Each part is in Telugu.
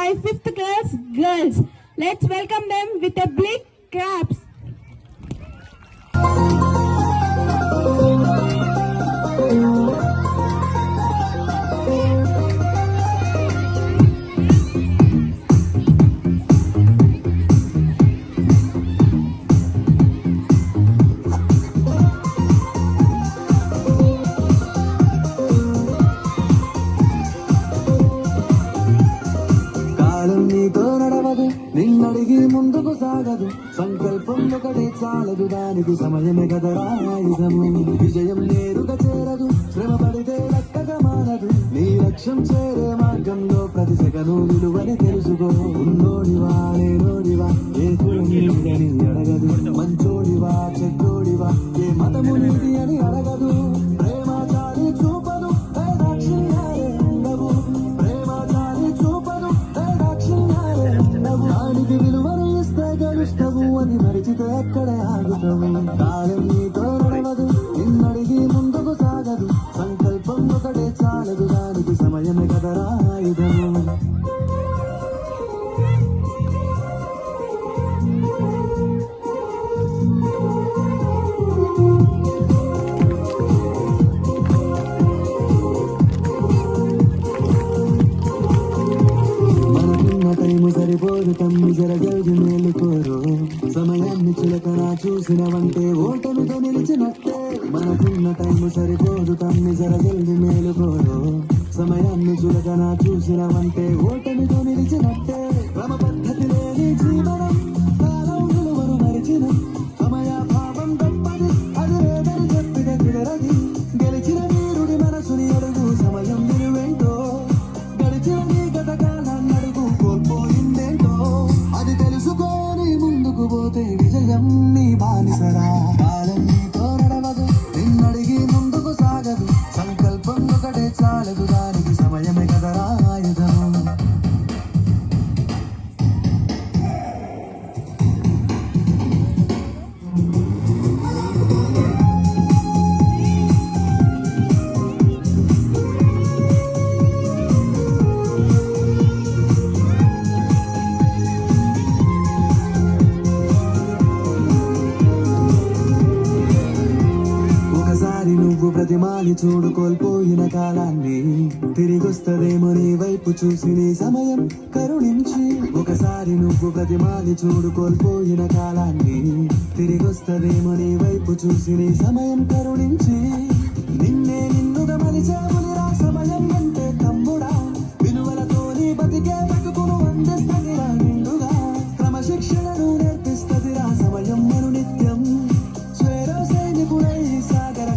by 5th class girls. Let's welcome them with a big claps. నిన్నడిగి ముందుకు సాగదు సంకల్పం ఒకటే చాలదు దానికి సమయమే కదరా ఆయుధము విజయం నేరుగా చేరదు శ్రమ పడితే లెక్కగా మారదు నీ లక్ష్యం చేరే మార్గంలో ప్రతి సెకను విలువని తెలుసుకో ఉన్నోడివా లేనోడివా ఏ కులమీదని అడగదు మంచోడివా చెడ్డోడివా ఏ మతము నీది అని అడగదు ప్రేమ చాలి చూపదు దాక్షిణ్యాలే ఉండవు ప్రేమ చాలి చూపదు దాక్షిణ్యాలే ఉండవు దానికి విలువను ఇస్తే గెలుస్తావు అని మరిచితే అక్కడే ఆగుతావు కాలం నీతో నడవదు నిన్నడిగి ముందుకు సాగదు సంకల్పం ఒకటే చాలదు దానికి సమయమే కదరా ఆయుధము సరిపోదు తమ్మి జరగదు మేలుకోరు సమయాన్ని చులకనా చూసినవంటే ఓటమితో నిలిచినట్టే మనకున్న టైము సరిపోదు తమ్మి జరగదు మేలుకోరు సమయాన్ని చులకనా చూసినవంటే ఓటమితో నిలిచినట్టే క్రమ పద్ధతి లేని జీవనం కాలం విలువను మరిచిన సమయాభావం గొప్పది అది లేదని చెప్పిన కుదరది గెలిచిన వీరుడి మనసుని అడుగు సమయం విలువేంటో గడిచిన నీ గత కాలాన్ని అడుగు కోల్పోయిందేంటో అది తెలుసుకొని ముందుకు పోతే విజయం నీ బానిసరా కాలం నీతో నడవదు నిన్నడిగి ముందుకు సాగదు సంకల్పం ఒకటే చాలదు దానికి సమయమే కదరా ఆయుధం నువ్వు ప్రతిమాని చూడు కోల్పోయిన కాలాన్ని తిరిగొస్తదేమో నీ వైపు చూసి నీ సమయం కరుణించి ఒకసారి నువ్వు ప్రతిమాని చూడు కోల్పోయిన కాలాన్ని తిరిగొస్తదేమో నీ వైపు చూసి నీ సమయం కరుణించి నిన్నే నిన్నుగా మలిచేవులిరా సమయం అంటే తమ్ముడా విలువలతో నీ బతికే బతుకును అందిస్తదిరా నిండుగా క్రమశిక్షణను నేర్పిస్తదిరా సమయం మను నిత్యం స్వేరో సైనికుడై సాగర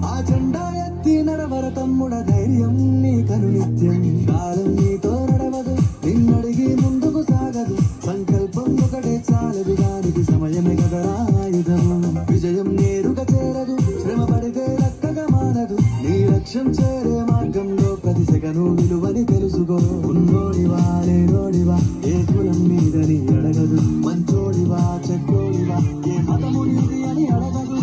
ఆ జెండా ఎత్తి నడవర తమ్ముడ ధైర్యం నీ కనునిత్యం కాలం నీతో నడవదు నిన్నడిగి ముందుకు సాగదు సంకల్పం ఒకటే చాలదు దానికి సమయమే కదరా ఆయుధము విజయం నేరుగా చేరదు శ్రమ పడితే లెక్కగా మారదు నీ లక్ష్యం చేరే మార్గంలో ప్రతి సెకను విలువని తెలుసుకో ఉన్నోడివా లేనోడివా ఏ కులం మీదని అడగదు మంచోడివా చెడ్డోడివా ఏ మతము నీది అని అడగదు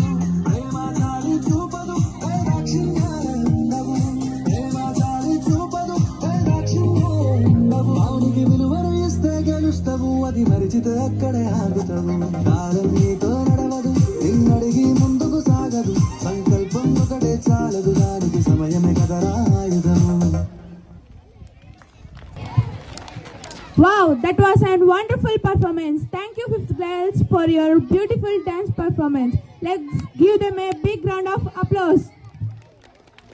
అది మరిచితే అక్కడే ఆగుతావు కాలం నీతో నడవదు నిన్నడిగి ముందుకు సాగదు సంకల్పం ఒకటే చాలదు దానికి సమయమే కదరా ఆయుధము Wow, that was a wonderful performance. Thank you 5th girls for your beautiful dance performance. Let's give them a big round of applause.